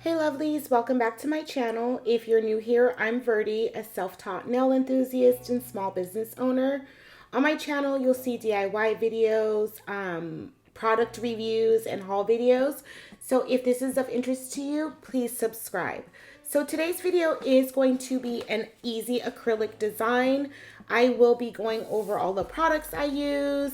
Hey lovelies, welcome back to my channel. If you're new here, I'm Verdie, a self-taught nail enthusiast and small business owner. On my channel, you'll see DIY videos, product reviews, and haul videos. So if this is of interest to you, please subscribe. So today's video is going to be an easy acrylic design. I will be going over all the products I use,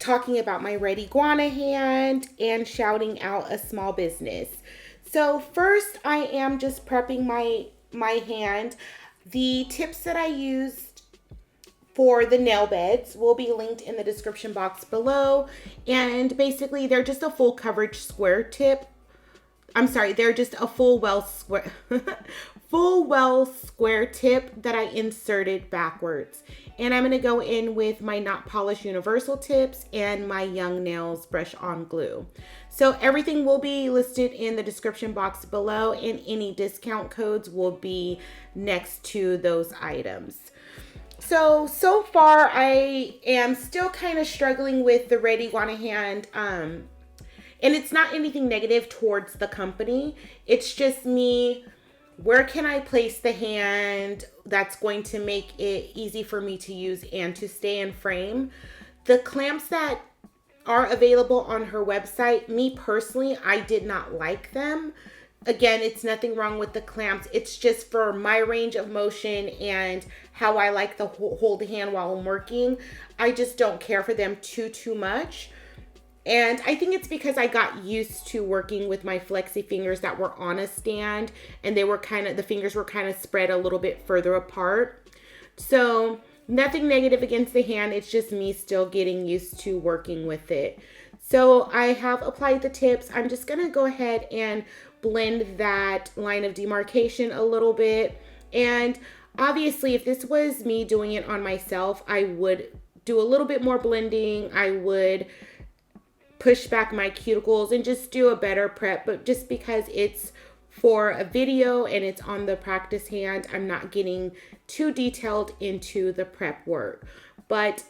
talking about my red iguana hand, and shouting out a small business. So first I am just prepping my hand. The tips that I used for the nail beds will be linked in the description box below. And basically they're just a full coverage square tip. I'm sorry, they're just a full well square tip that I inserted backwards. And I'm going to go in with my Not Polish Universal tips and my Young Nails brush on glue. So everything will be listed in the description box below, and any discount codes will be next to those items. So far I am still kind of struggling with the red iguana hand. And it's not anything negative towards the company. It's just me. Where can I place the hand that's going to make it easy for me to use and to stay in frame? The clamps that are available on her website, me personally, I did not like them. Again, it's nothing wrong with the clamps. It's just for my range of motion and how I like to hold the hand while I'm working. I just don't care for them too much. And I think it's because I got used to working with my flexi fingers that were on a stand, and they were the fingers were kind of spread a little bit further apart. So nothing negative against the hand. It's just me still getting used to working with it. So I have applied the tips. I'm just going to go ahead and blend that line of demarcation a little bit. And obviously, if this was me doing it on myself, I would do a little bit more blending. I would push back my cuticles and just do a better prep, but just because it's for a video and it's on the practice hand, I'm not getting too detailed into the prep work. But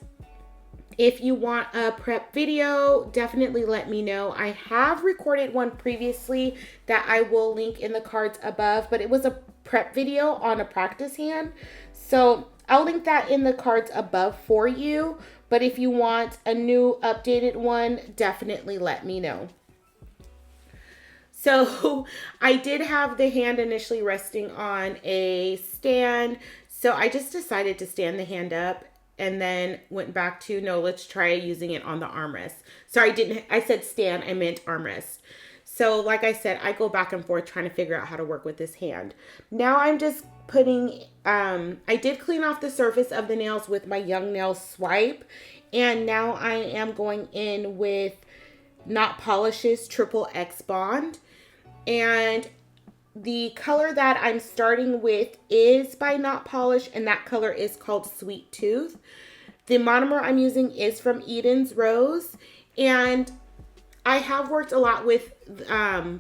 if you want a prep video, definitely let me know. I have recorded one previously that I will link in the cards above, but it was a prep video on a practice hand. So I'll link that in the cards above for you. But if you want a new updated one, definitely let me know. So I did have the hand initially resting on a stand. So I just decided to stand the hand up and then went back to, no, let's try using it on the armrest. Sorry, I said stand, I meant armrest. So like I said, I go back and forth trying to figure out how to work with this hand. Now I'm just putting, I did clean off the surface of the nails with my Young Nails swipe. And now I am going in with Not Polish's Triple X Bond. And the color that I'm starting with is by Not Polish, and that color is called Sweet Tooth. The monomer I'm using is from E.Den's Rose, and I have worked a lot with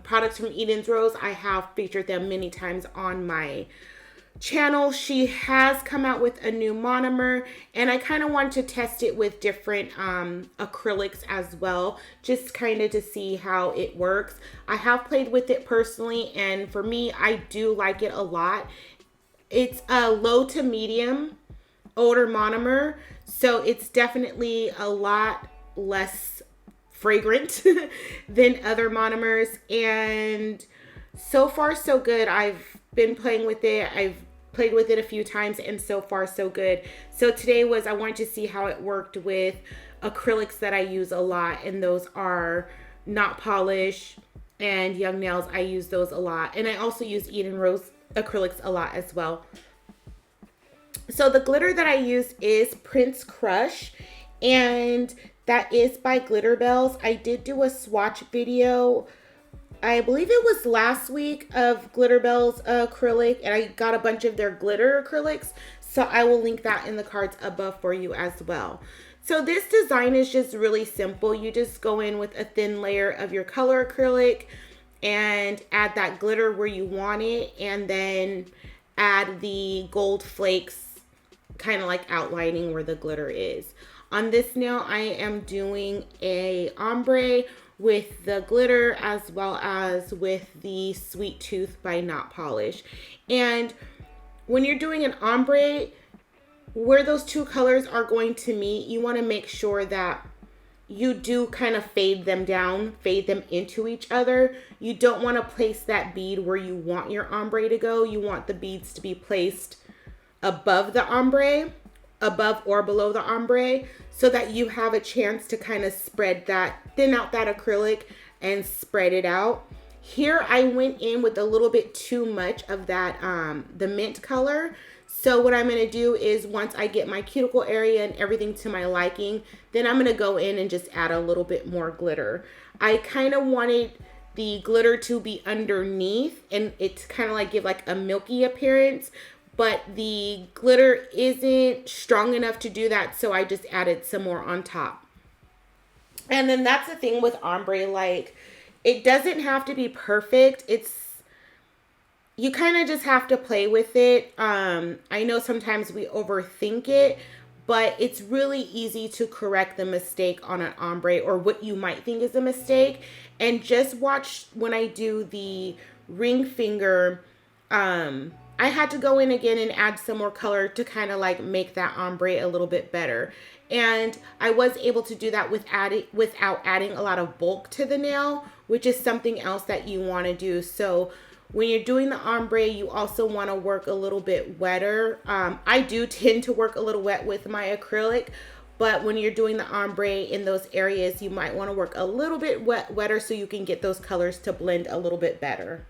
products from E.Den's Rose. I have featured them many times on my channel. She has come out with a new monomer, and I kind of want to test it with different acrylics as well, just kind of to see how it works. I have played with it personally, and for me, I do like it a lot. It's a low to medium odor monomer, so it's definitely a lot less fragrant than other monomers, and so far so good. I've been playing with it. I've played with it a few times, and so far so good. So today I wanted to see how it worked with acrylics that I use a lot, and those are Not Polish and Young Nails. I use those a lot, and I also use E.Den Rose acrylics a lot as well. So the glitter that I use is Prince Crush, and that is by Glitterbels. I did do a swatch video, I believe it was last week, of Glitterbels acrylic, and I got a bunch of their glitter acrylics, so I will link that in the cards above for you as well. So this design is just really simple. You just go in with a thin layer of your color acrylic and add that glitter where you want it, and then add the gold flakes, kind of like outlining where the glitter is. On this nail, I am doing a ombre with the glitter as well as with the Sweet Tooth by Not Polish. And when you're doing an ombre, where those two colors are going to meet, you want to make sure that you do kind of fade them down, fade them into each other. You don't want to place that bead where you want your ombre to go. You want the beads to be placed above the ombre, above or below the ombre, so that you have a chance to kind of spread that, thin out that acrylic and spread it out. Here I went in with a little bit too much of that, the mint color. So what I'm going to do is once I get my cuticle area and everything to my liking, then I'm going to go in and just add a little bit more glitter. I kind of wanted the glitter to be underneath and it's kind of like give like a milky appearance, but the glitter isn't strong enough to do that. So I just added some more on top. And then that's the thing with ombre, like it doesn't have to be perfect. You kind of just have to play with it. I know sometimes we overthink it, but it's really easy to correct the mistake on an ombre or what you might think is a mistake. And just watch when I do the ring finger, I had to go in again and add some more color to kind of like make that ombre a little bit better. And I was able to do that without adding a lot of bulk to the nail, which is something else that you want to do. So when you're doing the ombre, you also want to work a little bit wetter. I do tend to work a little wet with my acrylic, but when you're doing the ombre in those areas, you might want to work a little bit wetter so you can get those colors to blend a little bit better.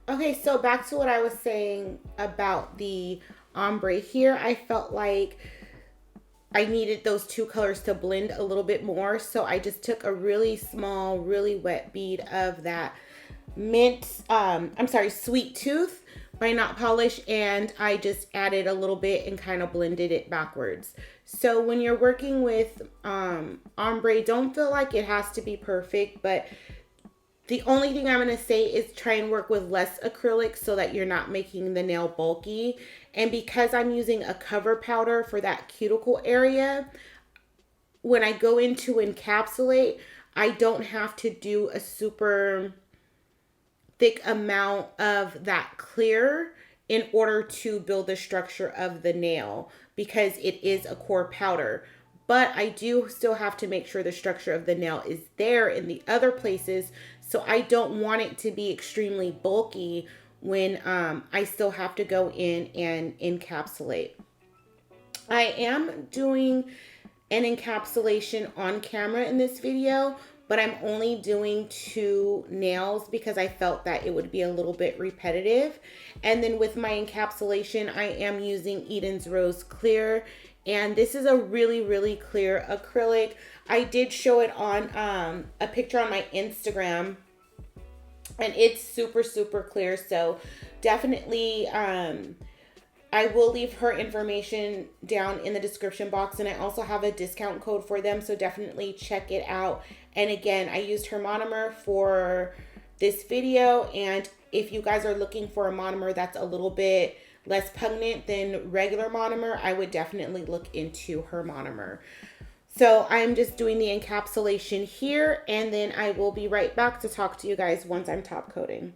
Okay, so back to what I was saying about the ombre here. I felt like I needed those two colors to blend a little bit more. So I just took a really small, really wet bead of that Sweet Tooth by Not Polish, and I just added a little bit and kind of blended it backwards. So when you're working with ombre, don't feel like it has to be perfect, but the only thing I'm going to say is try and work with less acrylic so that you're not making the nail bulky. And because I'm using a cover powder for that cuticle area, when I go in to encapsulate, I don't have to do a super thick amount of that clear in order to build the structure of the nail because it is a core powder. But I do still have to make sure the structure of the nail is there in the other places. So I don't want it to be extremely bulky when I still have to go in and encapsulate. I am doing an encapsulation on camera in this video, but I'm only doing 2 nails because I felt that it would be a little bit repetitive. And then with my encapsulation, I am using E.Den's Rose Clear. And this is a really, really clear acrylic. I did show it on a picture on my Instagram, and it's super, super clear. So definitely I will leave her information down in the description box, and I also have a discount code for them, so definitely check it out. And again, I used her monomer for this video, and if you guys are looking for a monomer that's a little bit less pungent than regular monomer, I would definitely look into her monomer. So I'm just doing the encapsulation here, and then I will be right back to talk to you guys once I'm top coating.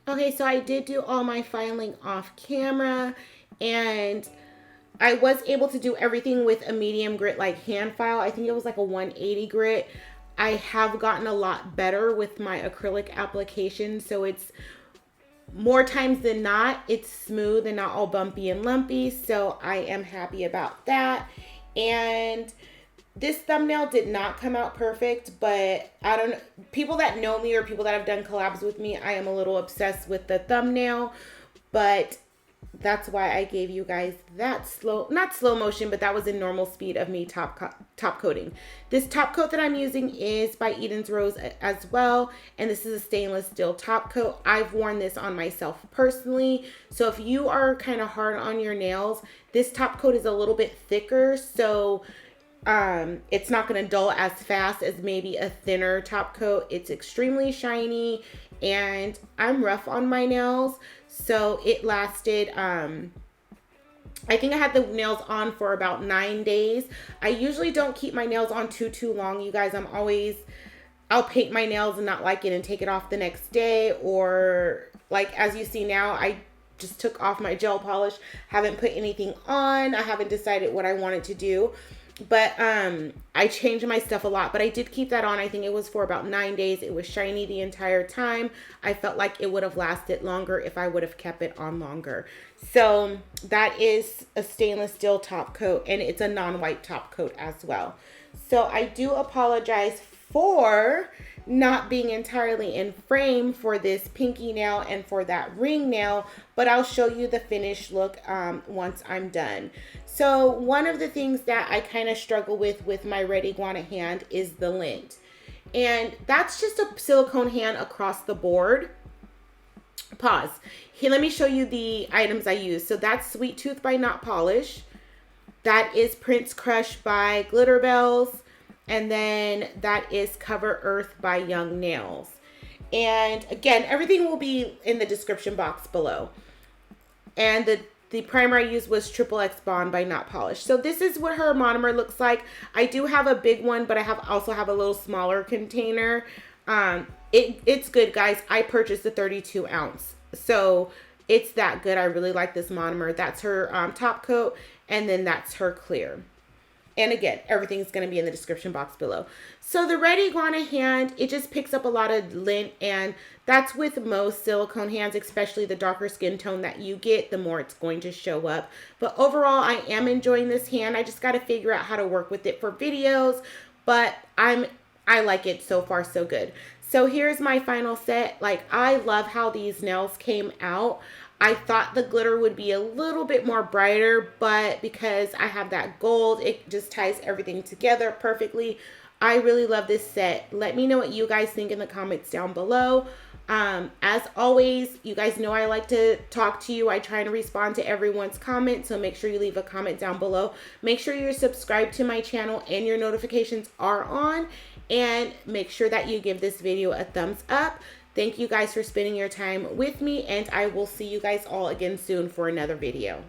Okay, so I did do all my filing off camera, and I was able to do everything with a medium grit like hand file. I think it was like a 180 grit. I have gotten a lot better with my acrylic application, so it's more times than not, it's smooth and not all bumpy and lumpy, so I am happy about that. And this thumbnail did not come out perfect, but I don't know. People that know me or people that have done collabs with me, I am a little obsessed with the thumbnail, but that's why I gave you guys that not slow motion, but that was in normal speed of me top coating. This top coat that I'm using is by E.Den's Rose as well, and this is a stainless steel top coat. I've worn this on myself personally, so if you are kind of hard on your nails, this top coat is a little bit thicker, so it's not going to dull as fast as maybe a thinner top coat. It's extremely shiny, and I'm rough on my nails, so it lasted, I think I had the nails on for about 9 days. I usually don't keep my nails on too long, you guys. I'll paint my nails and not like it and take it off the next day, or like as you see now, I just took off my gel polish, haven't put anything on, I haven't decided what I wanted to do. But I changed my stuff a lot, but I did keep that on. I think it was for about 9 days. It was shiny the entire time. I felt like it would have lasted longer if I would have kept it on longer. So that is a stainless steel top coat, and it's a non-white top coat as well. So I do apologize for not being entirely in frame for this pinky nail and for that ring nail, but I'll show you the finished look once I'm done. So one of the things that I kind of struggle with my red iguana hand is the lint, and that's just a silicone hand across the board. Pause. Here, let me show you the items I use. So that's Sweet Tooth by Not Polish. That is Prince Crush by Glitterbels. And then that is Cover Earth by Young Nails. And again, everything will be in the description box below. And the primer I used was Triple X Bond by Not Polish. So this is what her monomer looks like. I do have a big one, but I also have a little smaller container. It's good, guys. I purchased the 32 ounce, so it's that good. I really like this monomer. That's her top coat, and then that's her clear. And again, everything's going to be in the description box below. So the Red Iguana hand, it just picks up a lot of lint, and that's with most silicone hands, especially the darker skin tone that you get, the more it's going to show up. But overall, I am enjoying this hand. I just got to figure out how to work with it for videos, but I like it so far, so good. So here's my final set. Like, I love how these nails came out. I thought the glitter would be a little bit more brighter, but because I have that gold, it just ties everything together perfectly. I really love this set. Let me know what you guys think in the comments down below. As always, you guys know I like to talk to you. I try to respond to everyone's comment, so make sure you leave a comment down below. Make sure you're subscribed to my channel and your notifications are on, and make sure that you give this video a thumbs up. Thank you guys for spending your time with me, and I will see you guys all again soon for another video.